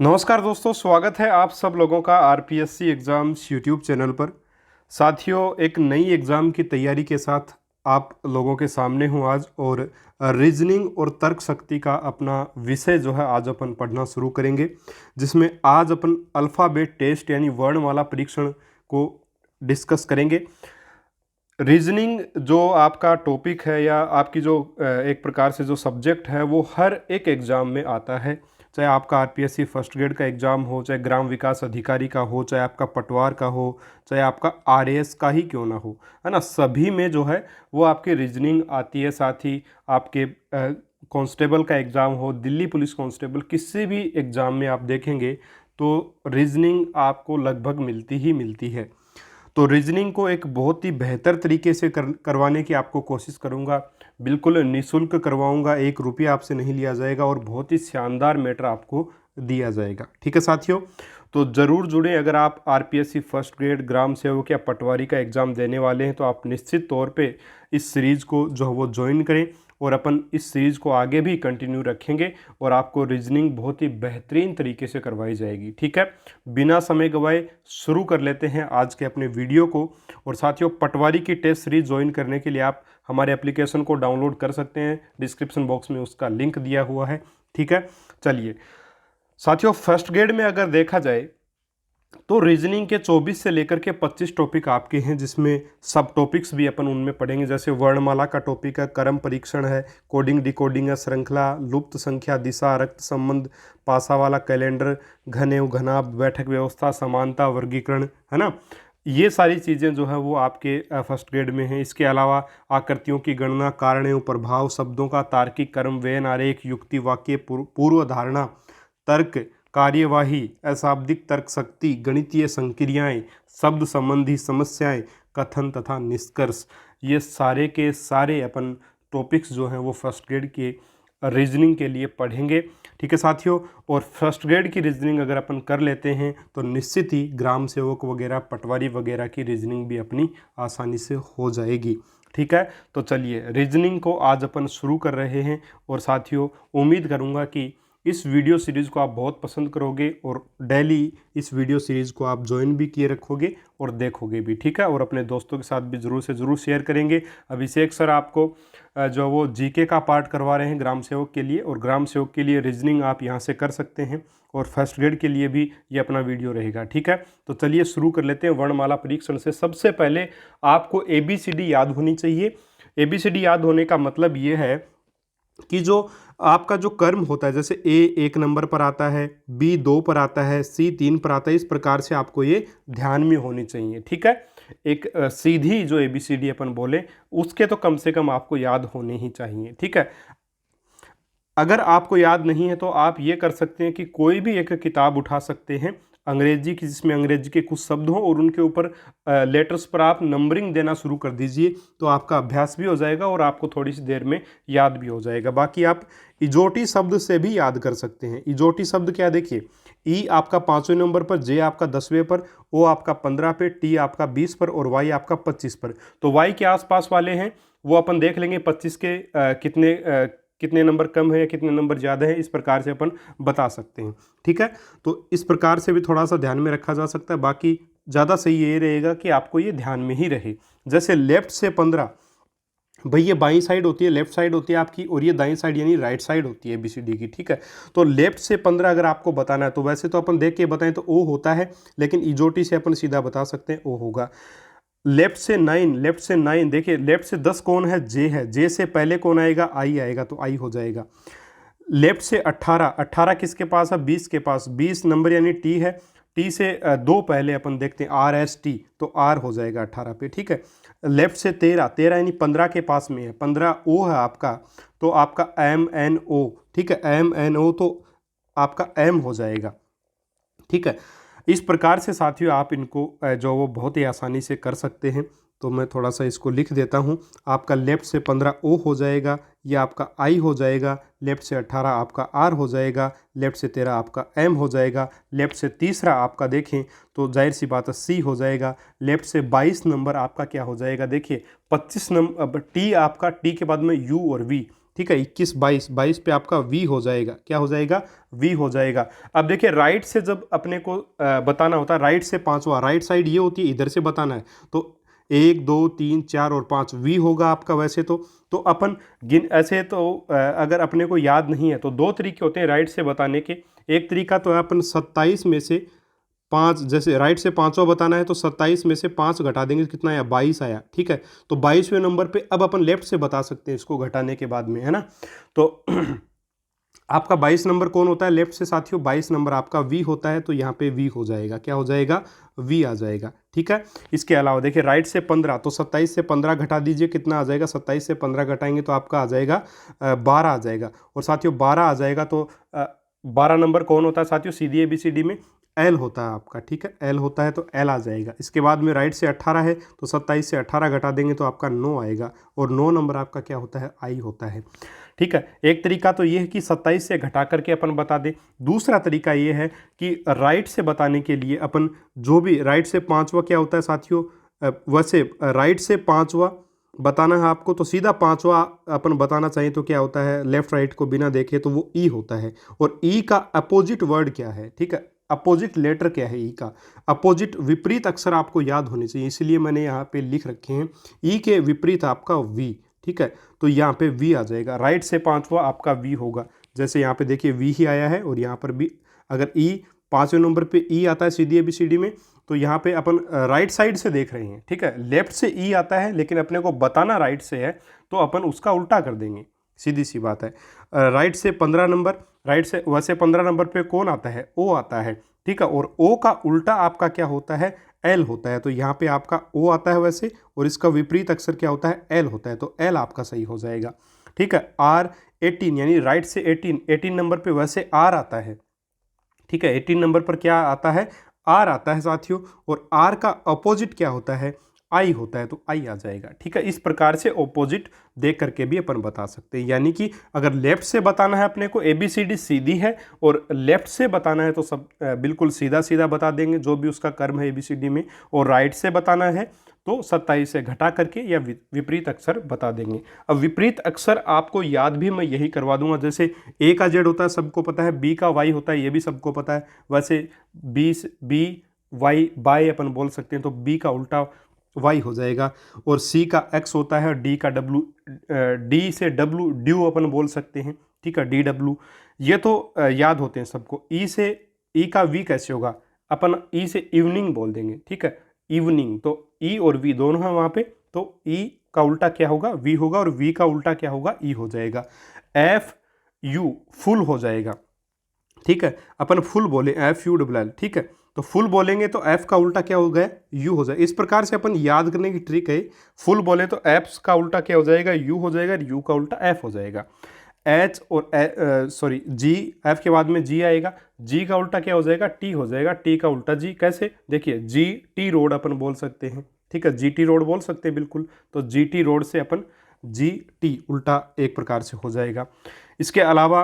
नमस्कार दोस्तों, स्वागत है आप सब लोगों का आरपीएससी एग्ज़ाम्स यूट्यूब चैनल पर। साथियों, एक नई एग्ज़ाम की तैयारी के साथ आप लोगों के सामने हूँ आज। और रीजनिंग और तर्क शक्ति का अपना विषय जो है आज अपन पढ़ना शुरू करेंगे, जिसमें आज अपन अल्फ़ाबेट टेस्ट यानी वर्णमाला परीक्षण को डिस्कस करेंगे। रीजनिंग जो आपका टॉपिक है या आपकी जो एक प्रकार से जो सब्जेक्ट है वो हर एक एग्ज़ाम में आता है। चाहे आपका आरपीएससी फर्स्ट ग्रेड का एग्ज़ाम हो, चाहे ग्राम विकास अधिकारी का हो, चाहे आपका पटवार का हो, चाहे आपका आरएएस का ही क्यों ना हो, है ना, सभी में जो है वो आपकी रीजनिंग आती है। साथ ही आपके कांस्टेबल का एग्ज़ाम हो, दिल्ली पुलिस कांस्टेबल, किसी भी एग्ज़ाम में आप देखेंगे तो रीजनिंग आपको लगभग मिलती ही मिलती है। तो रीजनिंग को एक बहुत ही बेहतर तरीके से करवाने की आपको कोशिश करूंगा। बिल्कुल निःशुल्क करवाऊंगा, 1 रुपया आपसे नहीं लिया जाएगा और बहुत ही शानदार मैटर आपको दिया जाएगा। ठीक है साथियों, तो ज़रूर जुड़ें। अगर आप आरपीएससी फर्स्ट ग्रेड, ग्राम सेवक या पटवारी का एग्ज़ाम देने वाले हैं तो आप निश्चित तौर पे इस सीरीज़ को जो है वो ज्वाइन करें और अपन इस सीरीज़ को आगे भी कंटिन्यू रखेंगे और आपको रीजनिंग बहुत ही बेहतरीन तरीके से करवाई जाएगी। ठीक है, बिना समय गवाए शुरू कर लेते हैं आज के अपने वीडियो को। और साथियों, पटवारी की टेस्ट सीरीज ज्वाइन करने के लिए आप हमारे एप्लीकेशन को डाउनलोड कर सकते हैं, डिस्क्रिप्शन बॉक्स में उसका लिंक दिया हुआ है। ठीक है, चलिए साथियों, फर्स्ट ग्रेड में अगर देखा जाए तो रीजनिंग के 24 से लेकर के 25 टॉपिक आपके हैं, जिसमें सब टॉपिक्स भी अपन उनमें पढ़ेंगे। जैसे वर्णमाला का टॉपिक है, क्रम परीक्षण है, कोडिंग डिकोडिंग है, श्रृंखला, लुप्त संख्या, दिशा, रक्त संबंध, पासा वाला कैलेंडर, घनेव घनाभ, बैठक व्यवस्था, समानता, वर्गीकरण, है ना। ये सारी चीज़ें जो है वो आपके फर्स्ट ग्रेड में हैं। इसके अलावा आकृतियों की गणना, कारण एवं प्रभाव, शब्दों का तार्किक क्रम, व्यय आरेख, युक्ति वाक्य, पूर्व धारणा, तर्क, कार्यवाही, अशाब्दिक तर्क शक्ति, गणितीय संक्रियाएं, शब्द संबंधी समस्याएं, कथन तथा निष्कर्ष, ये सारे के सारे अपन टॉपिक्स जो हैं वो फर्स्ट ग्रेड के रीजनिंग के लिए पढ़ेंगे। ठीक है साथियों, और फर्स्ट ग्रेड की रीजनिंग अगर अपन कर लेते हैं तो निश्चित ही ग्राम सेवक वगैरह, पटवारी वगैरह की रीजनिंग भी अपनी आसानी से हो जाएगी। ठीक है, तो चलिए रीजनिंग को आज अपन शुरू कर रहे हैं। और साथियों, उम्मीद करूँगा कि इस वीडियो सीरीज़ को आप बहुत पसंद करोगे और डेली इस वीडियो सीरीज़ को आप ज्वाइन भी किए रखोगे और देखोगे भी। ठीक है, और अपने दोस्तों के साथ भी ज़रूर से ज़रूर शेयर करेंगे। अभिषेक सर आपको जो वो जीके का पार्ट करवा रहे हैं ग्राम सेवक के लिए, और ग्राम सेवक के लिए रीजनिंग आप यहाँ से कर सकते हैं, और फर्स्ट ग्रेड के लिए भी ये अपना वीडियो रहेगा। ठीक है, तो चलिए शुरू कर लेते हैं वर्णमाला परीक्षण से। सबसे पहले आपको ABCD याद होनी चाहिए। ABCD याद होने का मतलब ये है कि जो आपका जो कर्म होता है, जैसे A 1 नंबर पर आता है, B 2 पर आता है, C 3 पर आता है, इस प्रकार से आपको ये ध्यान में होनी चाहिए। ठीक है, एक सीधी जो ABCD अपन बोले उसके तो कम से कम आपको याद होने ही चाहिए। ठीक है, अगर आपको याद नहीं है तो आप ये कर सकते हैं कि कोई भी एक किताब उठा सकते हैं अंग्रेजी की, जिसमें अंग्रेजी के कुछ शब्द हों और उनके ऊपर लेटर्स पर आप नंबरिंग देना शुरू कर दीजिए, तो आपका अभ्यास भी हो जाएगा और आपको थोड़ी सी देर में याद भी हो जाएगा। बाकी आप इजोटी शब्द से भी याद कर सकते हैं। इजोटी शब्द क्या, देखिए, ई आपका 5वें नंबर पर, जे आपका 10वें पर, ओ आपका 15 पे, टी आपका 20 पर और वाई आपका 25 पर। तो वाई के आसपास वाले हैं वो अपन देख लेंगे 25 के कितने नंबर कम है या कितने नंबर ज़्यादा है, इस प्रकार से अपन बता सकते हैं। ठीक है, तो इस प्रकार से भी थोड़ा सा ध्यान में रखा जा सकता है। बाकी ज़्यादा सही ये रहेगा कि आपको ये ध्यान में ही रहे। जैसे लेफ्ट से 15, भाई ये बाईं साइड होती है, लेफ्ट साइड होती है आपकी, और ये दाईं साइड यानी राइट साइड होती है ABCD की। ठीक है, तो लेफ्ट से 15 अगर आपको बताना है तो वैसे तो अपन देख के बताएं तो ओ होता है, लेकिन इजोटी से अपन सीधा बता सकते हैं ओ होगा। लेफ्ट से 9, लेफ्ट से 9, देखिए लेफ्ट से 10 कौन है, जे है, जे से पहले कौन आएगा, आई आएगा, तो आई हो जाएगा। लेफ्ट से 18, 18 किसके पास है, 20 के पास, 20 नंबर यानी टी है, टी से 2 पहले अपन देखते हैं RST, तो आर हो जाएगा 18 पे। ठीक है, लेफ्ट से 13, 13 यानी 15 के पास में है, 15 ओ है आपका, तो आपका MNO। ठीक है, MNO तो आपका M हो जाएगा। ठीक है, इस प्रकार से साथियों आप इनको जो वो बहुत ही आसानी से कर सकते हैं। तो मैं थोड़ा सा इसको लिख देता हूँ। आपका लेफ्ट से 15 ओ हो जाएगा, यह आपका आई हो जाएगा, लेफ्ट से 18 आपका आर हो जाएगा, लेफ्ट से 13 आपका एम हो जाएगा, लेफ्ट से तीसरा आपका देखें तो जाहिर सी बात है सी हो जाएगा, लेफ्ट से 22 नंबर आपका क्या हो जाएगा, देखिए 25 नंबर टी, आपका टी के बाद में यू और वी, ठीक है, 21 22 22 पे आपका वी हो जाएगा, क्या हो जाएगा, वी हो जाएगा। अब देखिए राइट से जब अपने को बताना होता है, राइट से पांचवा, राइट साइड ये होती है, इधर से बताना है तो 1 2 3 4 और 5 वी होगा आपका वैसे तो अपन गिन ऐसे तो अगर अपने को याद नहीं है तो दो तरीके होते हैं राइट से बताने के। एक तरीका तो है अपन 27 में से 5, जैसे राइट से पांचवा बताना है तो 27 में से 5 घटा देंगे, कितना आया, 22 आया, ठीक है। तो 22वें नंबर पे अब अपन लेफ्ट से बता सकते हैं इसको घटाने के बाद में, है ना। तो आपका 22 नंबर कौन होता है लेफ्ट से साथियों, 22 नंबर आपका वी होता है, तो यहाँ पे वी हो जाएगा, क्या हो जाएगा, वी आ जाएगा, ठीक है। इसके अलावा देखिए राइट से 15, तो 27 से 15 घटा दीजिए, कितना आ जाएगा, 27 से 15 घटाएंगे तो आपका आ जाएगा 12 आ जाएगा। और साथियों 12 आ जाएगा तो 12 नंबर कौन होता है साथियों, सीधी ABCD में एल होता है आपका, ठीक है, एल होता है तो एल आ जाएगा। इसके बाद में राइट से 18 है तो 27 से 18 घटा देंगे तो आपका 9 आएगा, और 9 नंबर आपका क्या होता है, आई होता है, ठीक है। एक तरीका तो ये है कि 27 से घटा करके अपन बता दें। दूसरा तरीका ये है कि राइट से बताने के लिए अपन जो भी राइट से पांचवा क्या होता है साथियों, वैसे राइट से पांचवा बताना है आपको तो सीधा पांचवा अपन बताना चाहिए तो क्या होता है, लेफ्ट राइट को बिना देखे तो वो ई होता है। और ई का अपोजिट वर्ड क्या है, ठीक है, अपोजिट लेटर क्या है, ई का अपोजिट विपरीत अक्षर आपको याद होने चाहिए, इसलिए मैंने यहाँ पे लिख रखे हैं ई के विपरीत आपका वी, ठीक है। तो यहाँ पे वी आ जाएगा, राइट से पांचवा आपका वी होगा, जैसे यहाँ पे देखिए वी ही आया है, और यहाँ पर भी अगर ई पांचवें नंबर पे ई आता है सीधी ABCD में, तो यहाँ पे अपन राइट साइड से देख रहे हैं, ठीक है, लेफ्ट से ई आता है लेकिन अपने को बताना राइट से है तो अपन उसका उल्टा कर देंगे, सीधी सी बात है। राइट से 15 नंबर, राइट से वैसे 15 नंबर पे कौन आता है, ओ आता है, ठीक है, और ओ का उल्टा आपका क्या होता है, एल होता है, तो यहाँ पे आपका ओ आता है वैसे, और इसका विपरीत अक्षर क्या होता है, एल होता है, तो एल आपका सही हो जाएगा, ठीक है। R18 यानी राइट से 18 नंबर पे वैसे आर आता है, ठीक है, 18 नंबर पर क्या आता है, आर आता है साथियों, और आर का अपोजिट क्या होता है, आई होता है, तो आई आ जाएगा, ठीक है। इस प्रकार से ऑपोजिट देख करके भी अपन बता सकते हैं, यानी कि अगर लेफ्ट से बताना है अपने को ABCD सीधी है, और लेफ्ट से बताना है तो सब बिल्कुल सीधा सीधा बता देंगे जो भी उसका कर्म है ABCD में, और राइट से बताना है तो 27 से घटा करके या विपरीत अक्षर बता देंगे। अब विपरीत अक्षर आपको याद भी मैं यही करवा दूंगा, जैसे ए का जेड होता है सबको पता है, बी का वाई होता है ये भी सबको पता है, वैसे बी वाई बाय अपन बोल सकते हैं, तो बी का उल्टा वाई हो जाएगा, और सी का एक्स होता है, डी का डब्लू, डी से डब्लू ड्यू अपन बोल सकते हैं, ठीक है, DW, ये तो याद होते हैं सबको। ई से ई का वी कैसे होगा, अपन ई से इवनिंग बोल देंगे, ठीक है, इवनिंग, तो ई और वी दोनों हैं वहाँ पे, तो ई का उल्टा क्या होगा, वी होगा, और वी का उल्टा क्या होगा, ई हो जाएगा। FU फुल हो जाएगा, ठीक है, अपन फुल बोले FULL, ठीक है, तो फुल बोलेंगे तो एफ का उल्टा क्या हो गया, यू हो जाए। इस प्रकार से अपन याद करने की ट्रिक है, फुल बोले तो एफ का उल्टा क्या हो जाएगा, यू हो जाएगा, यू का उल्टा एफ हो जाएगा। एच और सॉरी जी, एफ के बाद में जी आएगा, जी का उल्टा क्या हो जाएगा, टी हो जाएगा, टी का उल्टा जी, कैसे, देखिए GT रोड अपन बोल सकते हैं, ठीक है, GT रोड बोल सकते हैं बिल्कुल, तो GT रोड से अपन GT उल्टा एक प्रकार से हो जाएगा। इसके अलावा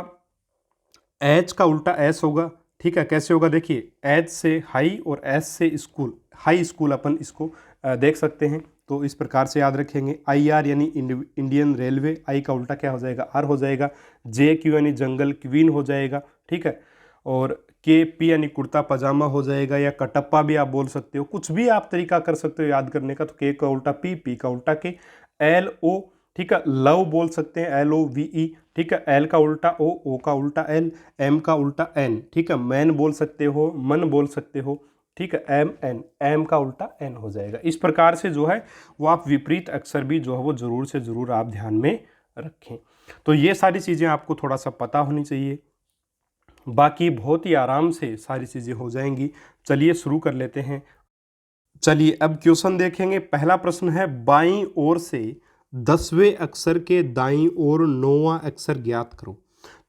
एच का उल्टा एस होगा, ठीक है, कैसे होगा, देखिए एच से हाई और एस से स्कूल, हाई स्कूल अपन इसको देख सकते हैं, तो इस प्रकार से याद रखेंगे। IR यानी इंडियन रेलवे, आई का उल्टा क्या हो जाएगा, आर हो जाएगा। JQ यानी जंगल, क्वीन हो जाएगा, ठीक है, और KP यानी कुर्ता पजामा हो जाएगा, या कटप्पा भी आप बोल सकते हो, कुछ भी आप तरीका कर सकते हो याद करने का, तो K का उल्टा P का उल्टा K, LO, ठीक है, लव बोल सकते हैं, LOVE, ठीक है, L का उल्टा O का उल्टा L, M का उल्टा N, ठीक है, मैन बोल सकते हो, मन बोल सकते हो, ठीक है, M का उल्टा N हो जाएगा। इस प्रकार से जो है वो आप विपरीत अक्षर भी जो है वो जरूर से जरूर आप ध्यान में रखें। तो ये सारी चीज़ें आपको थोड़ा सा पता होनी चाहिए, बाकी बहुत ही आराम से सारी चीज़ें हो जाएंगी। चलिए शुरू कर लेते हैं। चलिए अब क्वेश्चन देखेंगे। पहला प्रश्न है, बाईं ओर से 10वें अक्षर के दाईं ओर 9वां अक्षर ज्ञात करो।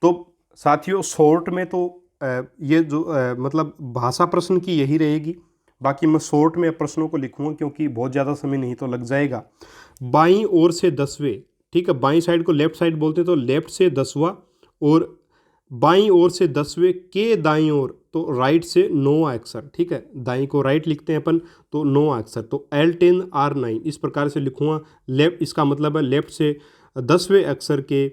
तो साथियों शॉर्ट में तो ये जो मतलब भाषा प्रश्न की यही रहेगी, बाकी मैं शॉर्ट में प्रश्नों को लिखूंगा क्योंकि बहुत ज़्यादा समय नहीं तो लग जाएगा। बाईं ओर से 10वें, ठीक है, बाईं साइड को लेफ्ट साइड बोलते हैं, तो लेफ्ट से 10वां, और बाईं ओर से 10वें के दाईं ओर तो राइट से 9वां अक्षर, ठीक है, दाईं को राइट लिखते हैं अपन, तो 9वां अक्षर, तो L10 R9 इस प्रकार से लिखूंगा। लेफ्ट इसका मतलब है लेफ्ट से 10वें अक्षर के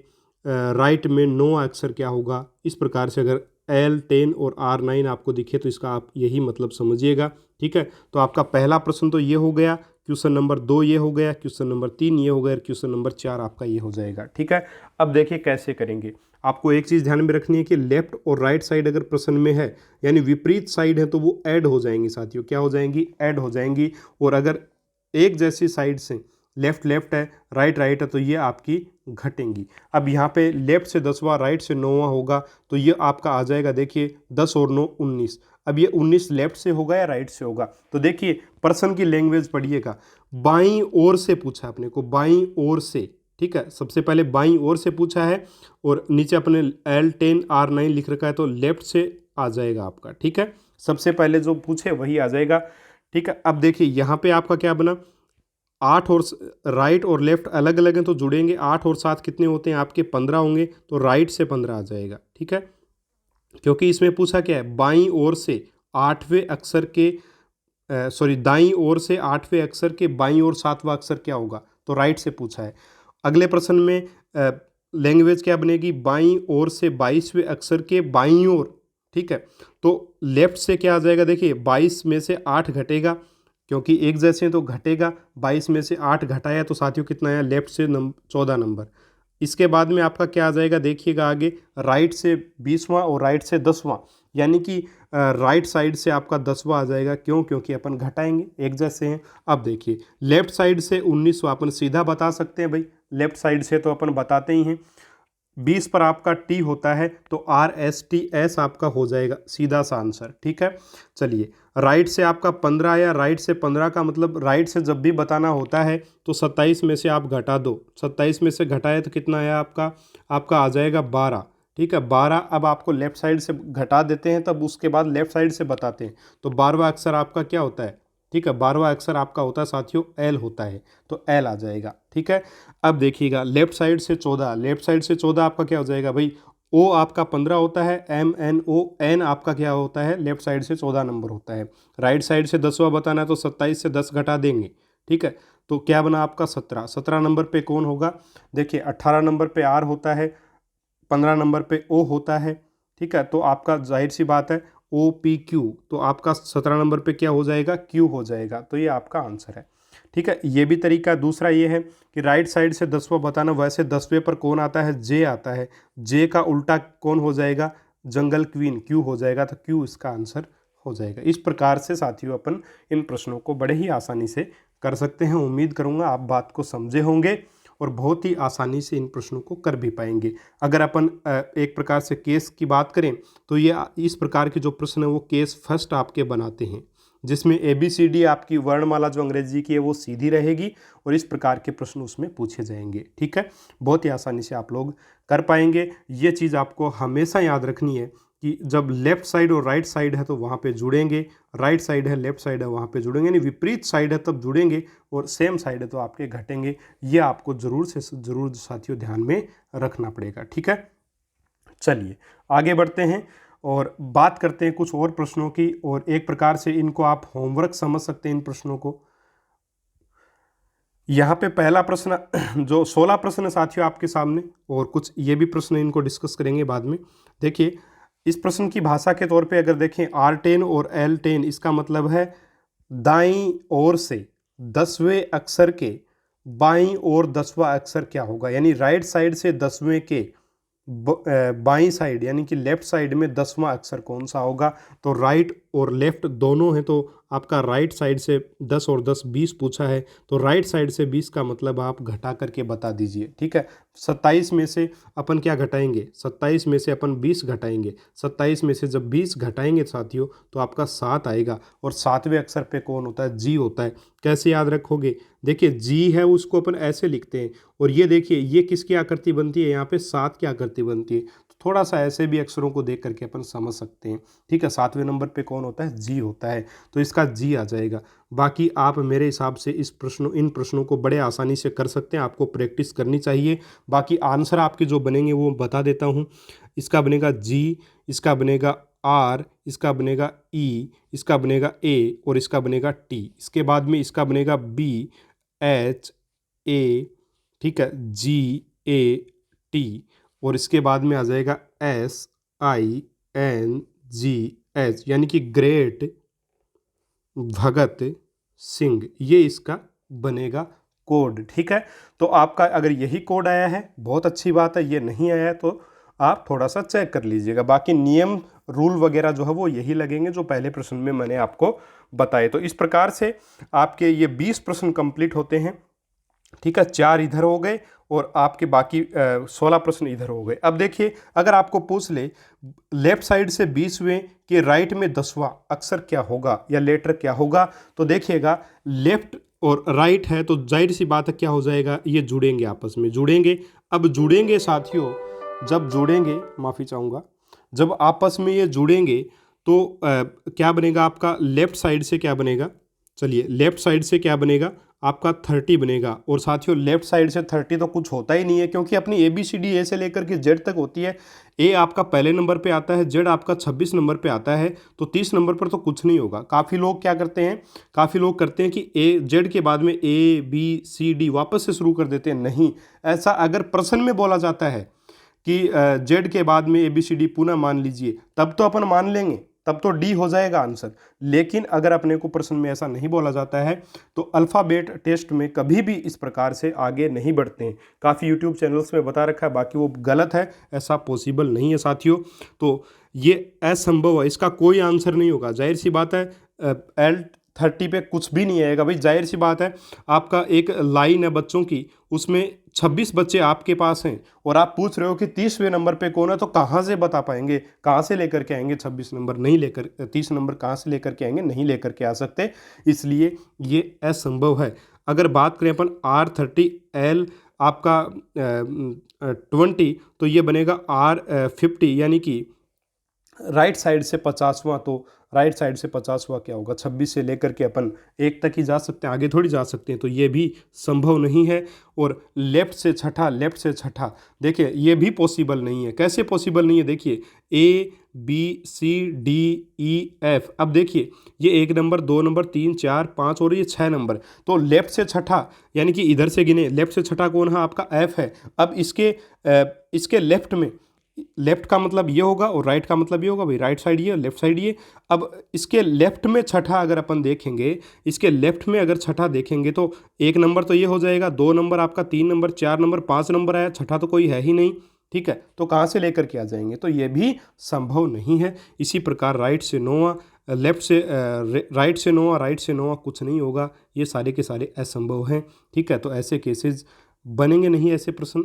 राइट में 9 अक्षर क्या होगा। इस प्रकार से अगर L10 और R9 आपको दिखे तो इसका आप यही मतलब समझिएगा। ठीक है, तो आपका पहला प्रश्न तो ये हो गया, क्वेश्चन नंबर 2 ये हो गया, क्वेश्चन नंबर 3 ये हो गया, क्वेश्चन नंबर 4 आपका ये हो जाएगा। ठीक है, अब देखिए कैसे करेंगे। आपको एक चीज़ ध्यान में रखनी है कि लेफ्ट और राइट साइड अगर प्रश्न में है यानी विपरीत साइड है तो वो ऐड हो जाएंगी साथियों, क्या हो जाएंगी, ऐड हो जाएंगी। और अगर एक जैसी साइड से लेफ्ट लेफ्ट है राइट राइट है तो ये आपकी घटेंगी। अब यहाँ पे लेफ्ट से 10वां राइट से 9वां होगा तो ये आपका आ जाएगा, देखिए 10 और 9 19। अब ये 19 लेफ्ट से होगा या राइट से होगा, तो देखिए पर्सन की लैंग्वेज पढ़िएगा। बाईं ओर से पूछा अपने को, बाईं ओर से। ठीक है, सबसे पहले बाईं ओर से पूछा है और नीचे अपने L10 R9 लिख रखा है तो लेफ्ट से आ जाएगा आपका। ठीक है, सबसे पहले जो पूछे वही आ जाएगा। ठीक है, अब देखिए यहाँ पे आपका क्या बना, 8 और राइट और लेफ्ट अलग अलग हैं तो जुड़ेंगे, 8 और 7 कितने होते हैं आपके, 15 होंगे, तो राइट से 15 आ जाएगा। ठीक है, क्योंकि इसमें पूछा क्या है, बाईं ओर से 8वें अक्षर के सॉरी दाईं ओर से 8वें अक्षर के बाईं ओर 7वां अक्षर क्या होगा, तो राइट से पूछा है। अगले प्रश्न में लैंग्वेज क्या बनेगी, बाईं ओर से 22वें अक्षर के बाईं ओर। ठीक है, तो लेफ्ट से क्या आ जाएगा, देखिए 22 में से 8 घटेगा क्योंकि एक जैसे हैं तो घटेगा, 22 में से 8 घटाया तो साथियों कितना आया, लेफ्ट से 14 नंबर। इसके बाद में आपका क्या आ जाएगा, देखिएगा आगे, राइट से 20वां और राइट से 10वां, यानी कि राइट साइड से आपका 10वां आ जाएगा। क्यों, क्योंकि अपन घटाएंगे, एक जैसे हैं। अब देखिए लेफ्ट साइड से 19वां अपन सीधा बता सकते हैं भाई, लेफ्ट साइड से तो अपन बताते ही हैं। 20 पर आपका टी होता है तो RSTS आपका हो जाएगा सीधा सा आंसर। ठीक है, चलिए राइट से आपका 15 आया, राइट से 15 का मतलब राइट से जब भी बताना होता है तो 27 में से आप घटा दो, 27 में से घटाए तो कितना आया आपका, आपका आ जाएगा 12। ठीक है, 12 अब आपको लेफ्ट साइड से घटा देते हैं तब उसके बाद लेफ्ट साइड से बताते हैं तो 12वां अक्षर आपका क्या होता है। ठीक है, 12वां अक्षर आपका होता है साथियों L होता है, तो L आ जाएगा। ठीक है, अब देखिएगा लेफ्ट साइड से 14, लेफ्ट साइड से 14 आपका क्या हो जाएगा भाई, O आपका 15 होता है, MNO, N आपका क्या होता है, लेफ्ट साइड से 14 नंबर होता है। राइट साइड से 10वां बताना है तो 27 से 10 घटा देंगे। ठीक है, तो क्या बना आपका 17, 17 नंबर पे कौन होगा, देखिए 18 नंबर पे R होता है, 15 नंबर पे O होता है। ठीक है, तो आपका जाहिर सी बात है OPQ, तो आपका 17 नंबर पे क्या हो जाएगा, Q हो जाएगा, तो ये आपका आंसर है। ठीक है, ये भी तरीका। दूसरा ये है कि राइट साइड से 10वां बताना, वैसे 10वें पर कौन आता है, J आता है, J का उल्टा कौन हो जाएगा, जंगल क्वीन, Q हो जाएगा, तो Q इसका आंसर हो जाएगा। इस प्रकार से साथियों अपन इन प्रश्नों को बड़े ही आसानी से कर सकते हैं। उम्मीद करूँगा आप बात को समझे होंगे और बहुत ही आसानी से इन प्रश्नों को कर भी पाएंगे। अगर अपन एक प्रकार से केस की बात करें तो ये इस प्रकार के जो प्रश्न है वो केस फर्स्ट आपके बनाते हैं, जिसमें ABCD आपकी वर्णमाला जो अंग्रेजी की है वो सीधी रहेगी और इस प्रकार के प्रश्न उसमें पूछे जाएंगे। ठीक है, बहुत ही आसानी से आप लोग कर पाएंगे। ये चीज़ आपको हमेशा याद रखनी है कि जब लेफ्ट साइड और राइट साइड है तो वहाँ पे जुड़ेंगे, राइट साइड है लेफ्ट साइड है वहाँ पे जुड़ेंगे, यानी विपरीत साइड है तब जुड़ेंगे और सेम साइड है तो आपके घटेंगे। ये आपको ज़रूर से ज़रूर साथियों ध्यान में रखना पड़ेगा। ठीक है, चलिए आगे बढ़ते हैं और बात करते हैं कुछ और प्रश्नों की, और एक प्रकार से इनको आप होमवर्क समझ सकते हैं इन प्रश्नों को। यहाँ पे पहला प्रश्न जो 16 प्रश्न साथियों आपके सामने, और कुछ ये भी प्रश्न इनको डिस्कस करेंगे बाद में। देखिए इस प्रश्न की भाषा के तौर पे अगर देखें R10 और L10, इसका मतलब है दाईं ओर से 10वें अक्षर के बाईं ओर 10वां अक्षर क्या होगा, यानी राइट साइड से 10वें के बाईं साइड यानी कि लेफ्ट साइड में 10वां अक्षर कौन सा होगा। तो राइट और लेफ्ट दोनों है तो आपका राइट साइड से 10 और 10 20 पूछा है तो राइट साइड से 20 का मतलब आप घटा करके बता दीजिए। ठीक है, 27 में से अपन क्या घटाएंगे, 27 में से अपन 20 घटाएंगे, 27 में से जब 20 घटाएंगे साथियों तो आपका 7 आएगा और 7वें अक्षर पे कौन होता है, G होता है। कैसे याद रखोगे, देखिए G है उसको अपन ऐसे लिखते हैं और ये देखिए ये किसकी आकृति बनती है, यहाँ पे 7 की आकृति बनती है, तो थोड़ा सा ऐसे भी अक्षरों को देख करके अपन समझ सकते हैं। ठीक है, 7वें नंबर पे कौन होता है, G होता है, तो इसका G आ जाएगा। बाकी आप मेरे हिसाब से इन प्रश्नों को बड़े आसानी से कर सकते हैं, आपको प्रैक्टिस करनी चाहिए। बाकी आंसर आपके जो बनेंगे वो बता देता हूँ। इसका बनेगा G, इसका बनेगा R, इसका बनेगा E, इसका बनेगा A और इसका बनेगा T। इसके बाद में इसका बनेगा B, H, A, ठीक है, G, A, T और इसके बाद में आ जाएगा SINGH, यानी कि ग्रेट भगत सिंह, ये इसका बनेगा कोड। ठीक है, तो आपका अगर यही कोड आया है बहुत अच्छी बात है, ये नहीं आया है तो आप थोड़ा सा चेक कर लीजिएगा। बाकी नियम रूल वगैरह जो है वो यही लगेंगे जो पहले प्रश्न में मैंने आपको बताए। तो इस प्रकार से आपके ये 20 प्रश्न कंप्लीट होते हैं। ठीक है, 4 इधर हो गए और आपके बाकी 16 प्रश्न इधर हो गए। अब देखिए, अगर आपको पूछ ले लेफ्ट साइड से 20वें के राइट में 10वां अक्षर क्या होगा या लेटर क्या होगा, तो देखिएगा लेफ्ट और राइट है तो जाहिर सी बात है क्या हो जाएगा, ये जुड़ेंगे, आपस में जुड़ेंगे। अब जुड़ेंगे साथियों, जब जुड़ेंगे, माफ़ी चाहूँगा, जब आपस में ये जुड़ेंगे तो क्या बनेगा आपका लेफ्ट साइड से क्या बनेगा, चलिए लेफ्ट साइड से क्या बनेगा आपका 30 बनेगा। और साथियों लेफ्ट साइड से 30 तो कुछ होता ही नहीं है, क्योंकि अपनी ABCD ए से लेकर के जेड तक होती है। ए आपका पहले नंबर पे आता है, जेड आपका 26 नंबर पे आता है, तो 30 नंबर पर तो कुछ नहीं होगा। काफ़ी लोग क्या करते हैं, काफ़ी लोग करते हैं कि ए जेड के बाद में ABCD वापस से शुरू कर देते हैं। नहीं, ऐसा अगर प्रश्न में बोला जाता है कि जेड के बाद में ABCD पुनः मान लीजिए, तब तो अपन मान लेंगे, तब तो डी हो जाएगा आंसर। लेकिन अगर अपने को प्रश्न में ऐसा नहीं बोला जाता है तो अल्फ़ाबेट टेस्ट में कभी भी इस प्रकार से आगे नहीं बढ़ते हैं। काफ़ी यूट्यूब चैनल्स में बता रखा है, बाकी वो गलत है, ऐसा पॉसिबल नहीं है साथियों। तो ये असंभव है, इसका कोई आंसर नहीं होगा। जाहिर सी बात है L30 पे कुछ भी नहीं आएगा भाई, जाहिर सी बात है। आपका एक लाइन है बच्चों की, उसमें 26 बच्चे आपके पास हैं और आप पूछ रहे हो कि 30वें नंबर पे कौन है, तो कहाँ से बता पाएंगे, कहाँ से लेकर के आएंगे 26 नंबर, नहीं लेकर 30 नंबर कहाँ से लेकर के आएंगे, नहीं लेकर के आ सकते, इसलिए ये असंभव है। अगर बात करें अपन R30 L आपका 20, तो ये बनेगा R50, यानी कि राइट साइड से 50वां, तो राइट साइड से 50वां क्या होगा, 26 से लेकर के अपन 1 तक ही जा सकते हैं, आगे थोड़ी जा सकते हैं, तो ये भी संभव नहीं है। और लेफ्ट से छठा, लेफ्ट से छठा, देखिए ये भी पॉसिबल नहीं है। कैसे पॉसिबल नहीं है, देखिए ABCDEF, अब देखिए ये 1 नंबर, 2 नंबर, 3, 4, 5 और ये 6 नंबर, तो लेफ्ट से छठा यानी कि इधर से गिने, लेफ्ट से छठा कौन है आपका F है। अब इसके लेफ्ट में, लेफ्ट का मतलब ये होगा और राइट का मतलब ये होगा भाई, राइट साइड ये, लेफ्ट साइड ये। अब इसके लेफ्ट में छठा अगर अपन देखेंगे, इसके लेफ्ट में अगर छठा देखेंगे तो 1 नंबर तो ये हो जाएगा, 2 नंबर आपका, 3 नंबर, 4 नंबर, 5 नंबर आया, छठा तो कोई है ही नहीं। ठीक है, तो कहाँ से लेकर के आ जाएंगे, तो ये भी संभव नहीं है। इसी प्रकार राइट से 9वां, लेफ्ट से राइट से 9वां, राइट से 9वां, कुछ नहीं होगा, ये सारे के सारे असंभव हैं। ठीक है, तो ऐसे केसेस बनेंगे नहीं, ऐसे प्रश्न,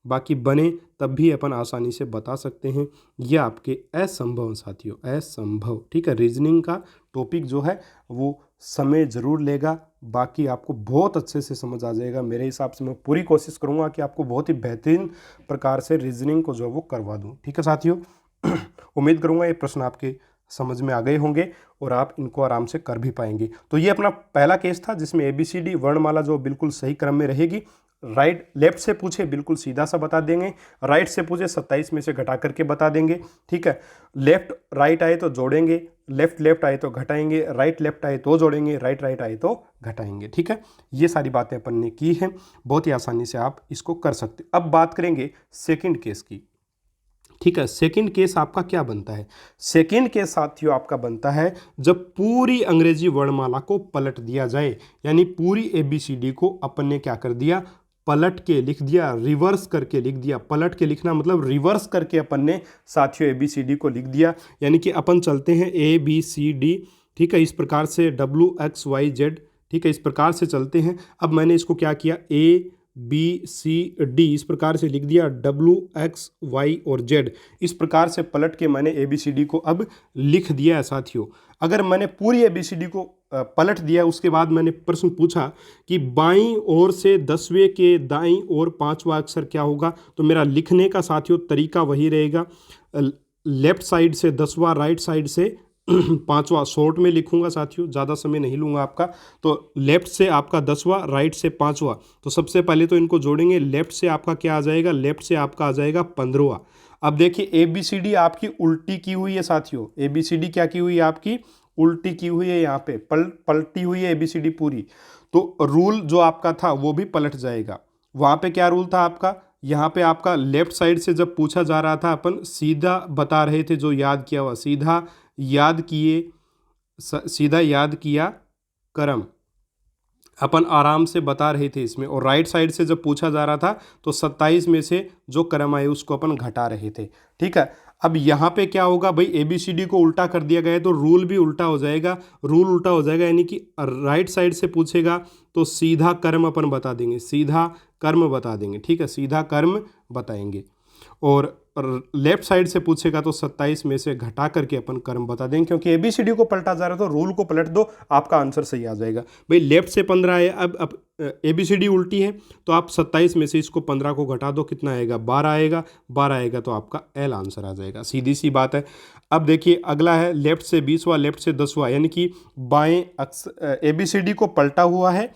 बाकी बने तब भी अपन आसानी से बता सकते हैं। ये आपके असंभव साथियों, असंभव। ठीक है, रीजनिंग का टॉपिक जो है वो समय ज़रूर लेगा, बाकी आपको बहुत अच्छे से समझ आ जाएगा। मेरे हिसाब से मैं पूरी कोशिश करूँगा कि आपको बहुत ही बेहतरीन प्रकार से रीजनिंग को जो है वो करवा दूँ। ठीक है साथियों, उम्मीद करूँगा ये प्रश्न आपके समझ में आ गए होंगे और आप इनको आराम से कर भी पाएंगे। तो ये अपना पहला केस था जिसमें ABCD वर्णमाला जो बिल्कुल सही क्रम में रहेगी। राइट लेफ्ट से पूछे बिल्कुल सीधा सा बता देंगे, राइट से पूछे 27 में से घटा करके बता देंगे। ठीक है, लेफ्ट राइट आए तो जोड़ेंगे, लेफ्ट लेफ्ट आए तो घटाएंगे, राइट लेफ्ट आए तो जोड़ेंगे, राइट राइट आए तो घटाएंगे। ठीक है, ये सारी बातें अपन ने की हैं, बहुत ही आसानी से आप इसको कर सकते। अब बात करेंगे सेकंड केस की। ठीक है, सेकंड केस आपका क्या बनता है, सेकंड केस साथियों आपका बनता है जब पूरी अंग्रेजी वर्णमाला को पलट दिया जाए, यानी पूरी ABCD को अपन ने क्या कर दिया, पलट के लिख दिया, रिवर्स करके लिख दिया। पलट के लिखना मतलब रिवर्स करके अपन ने साथियों ABCD को लिख दिया, यानी कि अपन चलते हैं ABCD, ठीक है, इस प्रकार से WXYZ, ठीक है, इस प्रकार से चलते हैं। अब मैंने इसको क्या किया, ABCD इस प्रकार से लिख दिया, WXY और Z इस प्रकार से पलट के मैंने ABCD को अब लिख दिया है साथियों। अगर मैंने पूरी ABCD को पलट दिया, उसके बाद मैंने प्रश्न पूछा कि बाईं ओर से 10वें के दाईं ओर 5वां अक्षर क्या होगा, तो मेरा लिखने का साथियों तरीका वही रहेगा, लेफ्ट साइड से 10वां, राइट साइड से 5वां, शॉर्ट में लिखूंगा साथियों, ज़्यादा समय नहीं लूँगा आपका। तो लेफ्ट से आपका 10वां, राइट से 5वां, तो सबसे पहले तो इनको जोड़ेंगे। लेफ्ट से आपका क्या आ जाएगा, लेफ्ट से आपका आ जाएगा 15वां। अब देखिए ABCD आपकी उल्टी की हुई है साथियों, ABCD क्या की हुई है आपकी, उल्टी की हुई है, यहाँ पे पलटी हुई है ABCD पूरी। तो रूल जो आपका था वो भी पलट जाएगा। वहाँ पे क्या रूल था आपका, यहाँ पे आपका लेफ्ट साइड से जब पूछा जा रहा था अपन सीधा बता रहे थे, जो याद किया हुआ सीधा याद किए, सीधा याद किया कर्म अपन आराम से बता रहे थे इसमें। और राइट साइड से जब पूछा जा रहा था तो 27 में से जो कर्म आए उसको अपन घटा रहे थे। ठीक है, अब यहाँ पे क्या होगा भाई, ABCD को उल्टा कर दिया गया है तो रूल भी उल्टा हो जाएगा, रूल उल्टा हो जाएगा, यानी कि राइट साइड से पूछेगा तो सीधा कर्म अपन बता देंगे, सीधा कर्म बता देंगे। ठीक है, सीधा कर्म बताएंगे। और लेफ्ट साइड से पूछेगा तो 27 में से घटा करके अपन कर्म बता देंगे, क्योंकि ABCD को पलटा जा रहा है तो रूल को पलट दो, आपका आंसर सही आ जाएगा। भाई लेफ्ट से 15 है, अब ABCD उल्टी है तो आप 27 में से इसको 15 को घटा दो, कितना आएगा, 12 आएगा, 12 आएगा तो आपका L आंसर आ जाएगा, सीधी सी बात है। अब देखिए अगला है लेफ्ट से 20वां, लेफ्ट से 10वां, यानी कि बाएं ABCD को पलटा हुआ है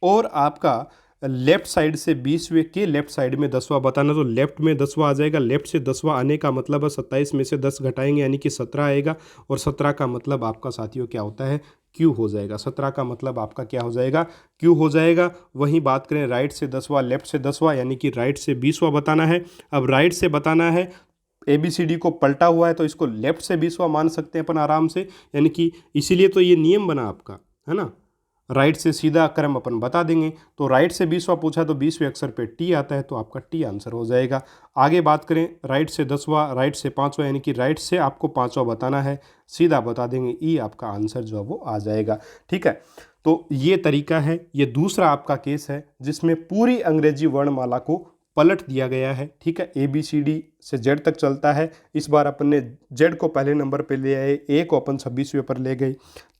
और आपका लेफ्ट साइड से 20वें के लेफ्ट साइड में 10वां बताना, तो लेफ्ट में 10वां आ जाएगा। लेफ्ट से 10वां आने का मतलब है 27 में से 10 घटाएंगे यानी कि 17 आएगा, और 17 का मतलब आपका साथियों क्या होता है, Q हो जाएगा। 17 का मतलब आपका क्या हो जाएगा, Q हो जाएगा। वहीं बात करें राइट से 10वां, लेफ्ट से 10वां, यानी कि राइट से 20वां बताना है। अब राइट से बताना है, ABCD को पलटा हुआ है तो इसको लेफ्ट से 20वां मान सकते हैं अपन आराम से, यानी कि इसीलिए तो ये नियम बना आपका, है ना, राइट से सीधा क्रम अपन बता देंगे। तो राइट से 20वां पूछा तो 20वें अक्षर पे T आता है तो आपका T आंसर हो जाएगा। आगे बात करें राइट से 10वां, राइट से 5वां, यानी कि राइट से आपको 5वां बताना है, सीधा बता देंगे, E आपका आंसर जो है वो आ जाएगा। ठीक है, तो ये तरीका है। ये दूसरा आपका केस है जिसमें पूरी अंग्रेजी वर्णमाला को पलट दिया गया है। ठीक है, ABCD से Z तक चलता है। इस बार अपन ने Z को पहले नंबर पे ले आए, A को अपन 26वें पर ले गए,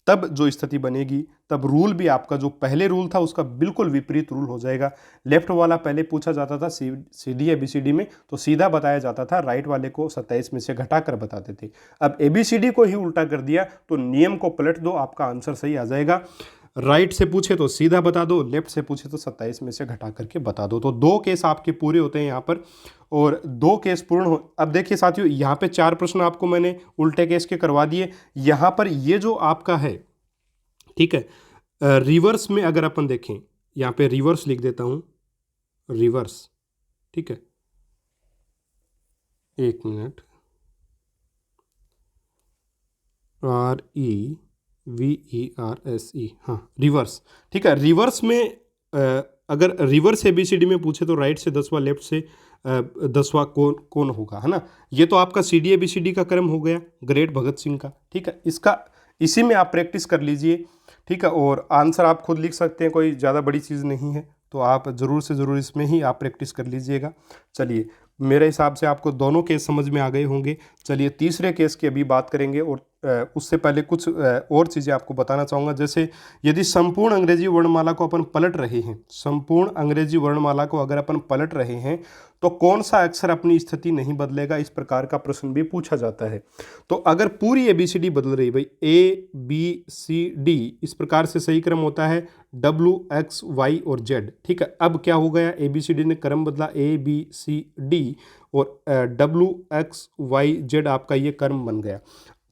तब जो स्थिति बनेगी तब रूल भी आपका जो पहले रूल था उसका बिल्कुल विपरीत रूल हो जाएगा। लेफ्ट वाला पहले पूछा जाता था सीधी ABCD में तो सीधा बताया जाता था, राइट वाले को 27 में से घटा कर बताते थे। अब ABCD को ही उल्टा कर दिया तो नियम को पलट दो, आपका आंसर सही आ जाएगा। राइट से पूछे तो सीधा बता दो, लेफ्ट से पूछे तो 27 में से घटा करके बता दो। तो 2 केस आपके पूरे होते हैं यहाँ पर, और 2 केस पूर्ण हो। अब देखिए साथियों, यहाँ पे 4 प्रश्न आपको मैंने उल्टे केस के करवा दिए। यहाँ पर ये जो आपका है, ठीक है, रिवर्स में अगर अपन देखें, यहाँ पे रिवर्स लिख देता हूँ, रिवर्स, ठीक है, 1 मिनट, REVERSE, हाँ रिवर्स। ठीक है, रिवर्स में अगर रिवर्स ABCD में पूछे तो राइट से 10वां, लेफ्ट से 10वां कौन कौन होगा, है ना। ये तो आपका CD ABCD का क्रम हो गया, ग्रेट भगत सिंह का। ठीक है, इसका इसी में आप प्रैक्टिस कर लीजिए। ठीक है, और आंसर आप खुद लिख सकते हैं, कोई ज़्यादा बड़ी चीज़ नहीं है, तो आप ज़रूर से ज़रूर इसमें ही आप प्रैक्टिस कर लीजिएगा। चलिए, मेरे हिसाब से आपको दोनों केस समझ में आ गए होंगे। चलिए तीसरे केस की अभी बात करेंगे, और उससे पहले कुछ और चीज़ें आपको बताना चाहूँगा। जैसे यदि संपूर्ण अंग्रेजी वर्णमाला को अपन पलट रहे हैं, संपूर्ण अंग्रेजी वर्णमाला को अगर अपन पलट रहे हैं तो कौन सा अक्षर अपनी स्थिति नहीं बदलेगा, इस प्रकार का प्रश्न भी पूछा जाता है। तो अगर पूरी ABCD बदल रही, भाई ABCD इस प्रकार से सही क्रम होता है W X Y और Z। ठीक है, अब क्या हो गया, ABCD ने क्रम बदला, ABCD और W X Y Z आपका ये क्रम बन गया।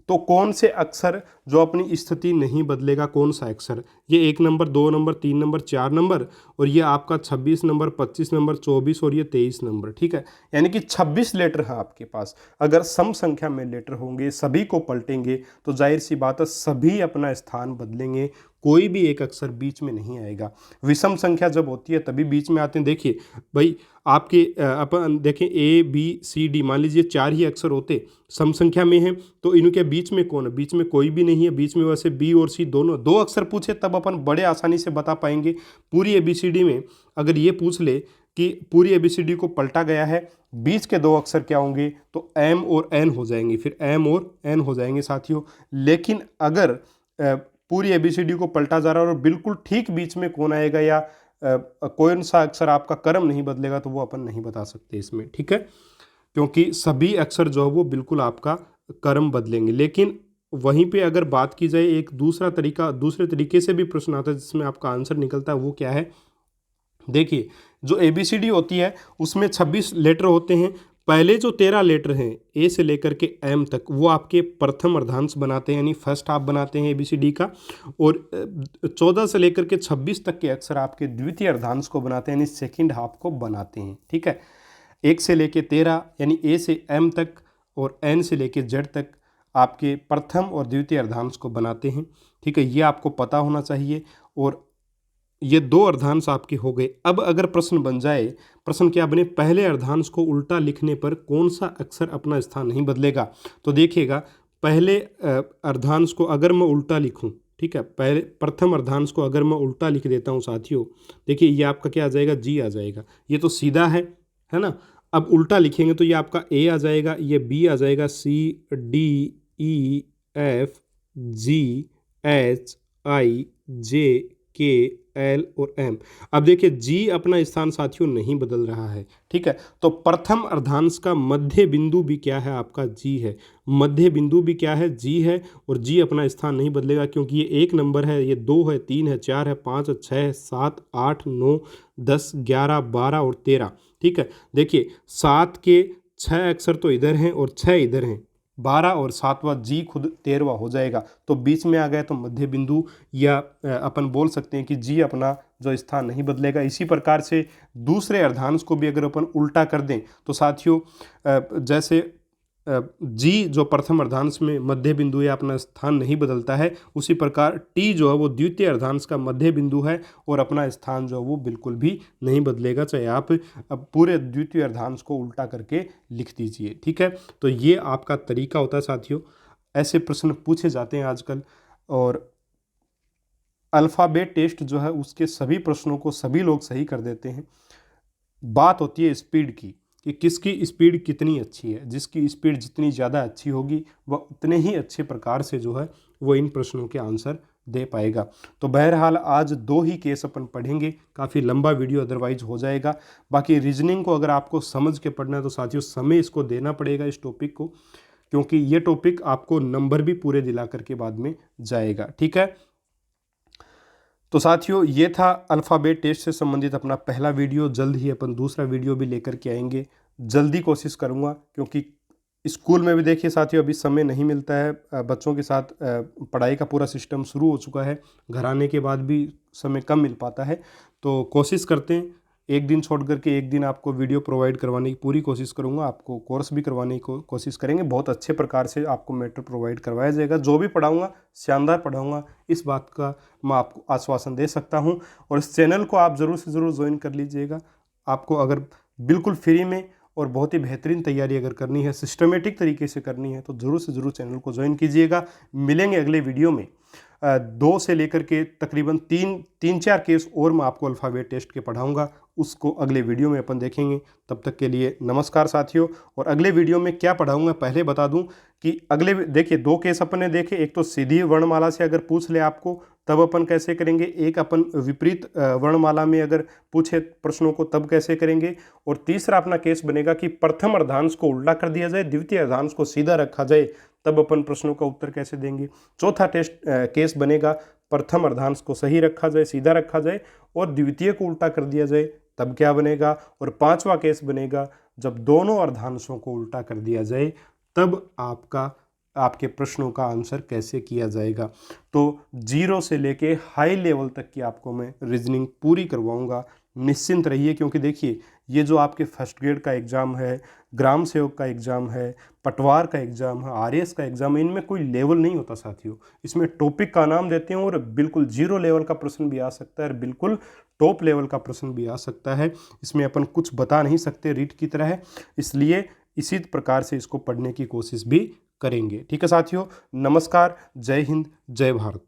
तो कौन से अक्षर जो अपनी स्थिति नहीं बदलेगा, कौन सा अक्षर, ये 1 नंबर, 2 नंबर, 3 नंबर, 4 नंबर, और ये आपका 26 नंबर, 25 नंबर, 24 और ये 23 नंबर। ठीक है, यानी कि 26 लेटर हैं आपके पास। अगर सम संख्या में लेटर होंगे, सभी को पलटेंगे तो जाहिर सी बात है सभी अपना स्थान बदलेंगे, कोई भी एक अक्षर बीच में नहीं आएगा। विषम संख्या जब होती है तभी बीच में आते हैं। देखिए भाई, आपके अपन देखें ABCD, मान लीजिए 4 ही अक्षर होते, सम संख्या में हैं, तो इनके बीच में कौन है, बीच में कोई भी नहीं है। बीच में वैसे B और C दोनों 2 अक्षर पूछे तब अपन बड़े आसानी से बता पाएंगे। पूरी ABCD में अगर ये पूछ ले कि पूरी ABCD को पलटा गया है, बीच के 2 अक्षर क्या होंगे, तो M और N हो जाएंगे, फिर M और N हो जाएंगे साथियों। लेकिन अगर पूरी ABCD को पलटा जा रहा है और बिल्कुल ठीक बीच में कौन आएगा या कौन सा अक्षर आपका क्रम नहीं बदलेगा, तो वो अपन नहीं बता सकते इसमें। ठीक है, क्योंकि सभी अक्षर जो है वो बिल्कुल आपका क्रम बदलेंगे। लेकिन वहीं पे अगर बात की जाए, एक दूसरा तरीका, दूसरे तरीके से भी प्रश्न आता है जिसमें आपका आंसर निकलता है, वो क्या है, देखिए जो ABCD होती है उसमें 26 लेटर होते हैं। पहले जो 13 लेटर हैं A से लेकर के M तक, वो आपके प्रथम अर्धांश बनाते हैं, यानी फर्स्ट हाफ बनाते हैं ABCD का, और 14 से लेकर के 26 तक के अक्षर आपके द्वितीय अर्धांश को बनाते हैं, यानी सेकंड हाफ को बनाते हैं। ठीक है, 1 से लेके 13 यानी ए से एम तक और एन से लेके जेड तक आपके प्रथम और द्वितीय अर्धांश को बनाते हैं। ठीक है, ये आपको पता होना चाहिए। और ये 2 अर्धांश आपके हो गए। अब अगर प्रश्न बन जाए, प्रश्न क्या बने, पहले अर्धांश को उल्टा लिखने पर कौन सा अक्षर अपना स्थान नहीं बदलेगा। तो देखिएगा, पहले अर्धांश को अगर मैं उल्टा लिखूं, ठीक है, पहले प्रथम अर्धांश को अगर मैं उल्टा लिख देता हूं साथियों, देखिए ये आपका क्या आ जाएगा, जी आ जाएगा। ये तो सीधा है ना। अब उल्टा लिखेंगे तो ये आपका ए आ जाएगा, ये बी आ जाएगा, C D E F G H I J K L और एम। अब देखिए जी अपना स्थान साथियों नहीं बदल रहा है। ठीक है, तो प्रथम अर्धांश का मध्य बिंदु भी क्या है, आपका जी है। मध्य बिंदु भी क्या है, जी है। और जी अपना स्थान नहीं बदलेगा क्योंकि ये 1 नंबर है, ये 2 है, 3 है, 4 है, 5 है, 6 है, 7 8 9 10 11 12 और 13। ठीक है, देखिए 7 के 6 अक्षर तो इधर हैं और 6 इधर हैं, 12 और 7वां जी खुद 13वां हो जाएगा। तो बीच में आ गया तो मध्य बिंदु, या अपन बोल सकते हैं कि जी अपना जो स्थान नहीं बदलेगा। इसी प्रकार से दूसरे अर्धांश को भी अगर अपन उल्टा कर दें तो साथियों, जैसे जी जो प्रथम अर्धांश में मध्य बिंदु या अपना स्थान नहीं बदलता है, उसी प्रकार टी जो है वो द्वितीय अर्धांश का मध्य बिंदु है और अपना स्थान जो है वो बिल्कुल भी नहीं बदलेगा, चाहे आप अब पूरे द्वितीय अर्धांश को उल्टा करके लिख दीजिए। ठीक है, तो ये आपका तरीका होता है साथियों। ऐसे प्रश्न पूछे जाते हैं आजकल, और अल्फ़ाबेट टेस्ट जो है उसके सभी प्रश्नों को सभी लोग सही कर देते हैं। बात होती है स्पीड की, कि किसकी स्पीड कितनी अच्छी है। जिसकी स्पीड जितनी ज़्यादा अच्छी होगी वह उतने ही अच्छे प्रकार से जो है वो इन प्रश्नों के आंसर दे पाएगा। तो बहरहाल आज 2 ही केस अपन पढ़ेंगे, काफ़ी लंबा वीडियो अदरवाइज हो जाएगा। बाकी रीजनिंग को अगर आपको समझ के पढ़ना है तो साथियों समय इसको देना पड़ेगा इस टॉपिक को, क्योंकि ये टॉपिक आपको नंबर भी पूरे दिला करके बाद में जाएगा। ठीक है, तो साथियों ये था अल्फ़ाबेट टेस्ट से संबंधित अपना पहला वीडियो। जल्द ही अपन दूसरा वीडियो भी लेकर के आएंगे, जल्दी कोशिश करूँगा, क्योंकि स्कूल में भी देखिए साथियों अभी समय नहीं मिलता है। बच्चों के साथ पढ़ाई का पूरा सिस्टम शुरू हो चुका है, घर आने के बाद भी समय कम मिल पाता है। तो कोशिश करते हैं एक दिन छोड़ करके एक दिन आपको वीडियो प्रोवाइड करवाने की पूरी कोशिश करूंगा, आपको कोर्स भी करवाने की कोशिश करेंगे। बहुत अच्छे प्रकार से आपको मैटर प्रोवाइड करवाया जाएगा, जो भी पढ़ाऊंगा शानदार पढ़ाऊंगा, इस बात का मैं आपको आश्वासन दे सकता हूं। और इस चैनल को आप ज़रूर से ज़रूर ज्वाइन कर लीजिएगा। आपको अगर बिल्कुल फ्री में और बहुत ही बेहतरीन तैयारी अगर करनी है, सिस्टमेटिक तरीके से करनी है, तो ज़रूर से ज़रूर चैनल को ज्वाइन कीजिएगा। मिलेंगे अगले वीडियो में। 2 से लेकर के तकरीबन 3-4 केस और मैं आपको अल्फ़ाबेट टेस्ट के पढ़ाऊंगा, उसको अगले वीडियो में अपन देखेंगे। तब तक के लिए नमस्कार साथियों। और अगले वीडियो में क्या पढ़ाऊंगा पहले बता दूं कि अगले देखिए 2 केस अपन ने देखे। एक तो सीधी वर्णमाला से अगर पूछ ले आपको तब अपन कैसे करेंगे, एक अपन विपरीत वर्णमाला में अगर पूछे प्रश्नों को तब कैसे करेंगे, और तीसरा अपना केस बनेगा कि प्रथम अर्धांश को उल्टा कर दिया जाए, द्वितीय अर्धांश को सीधा रखा जाए, तब अपन प्रश्नों का उत्तर कैसे देंगे। चौथा केस बनेगा प्रथम अर्धांश को सही रखा जाए, सीधा रखा जाए, और द्वितीय को उल्टा कर दिया जाए, तब क्या बनेगा। और 5वां केस बनेगा जब दोनों अर्धांशों को उल्टा कर दिया जाए, तब आपके प्रश्नों का आंसर कैसे किया जाएगा। तो 0 से लेके हाई लेवल तक की आपको मैं रीजनिंग पूरी करवाऊंगा, निश्चिंत रहिए। क्योंकि देखिए ये जो आपके फर्स्ट ग्रेड का एग्ज़ाम है, ग्राम सेवक का एग्ज़ाम है, पटवार का एग्ज़ाम है, आरएएस का एग्ज़ाम है, इनमें कोई लेवल नहीं होता साथियों। इसमें टॉपिक का नाम देते हैं और बिल्कुल 0 लेवल का प्रश्न भी आ सकता है और बिल्कुल टॉप लेवल का प्रश्न भी आ सकता है। इसमें अपन कुछ बता नहीं सकते रीट की तरह है, इसलिए इसी प्रकार से इसको पढ़ने की कोशिश भी करेंगे। ठीक है साथियों, नमस्कार, जय हिंद, जय भारत।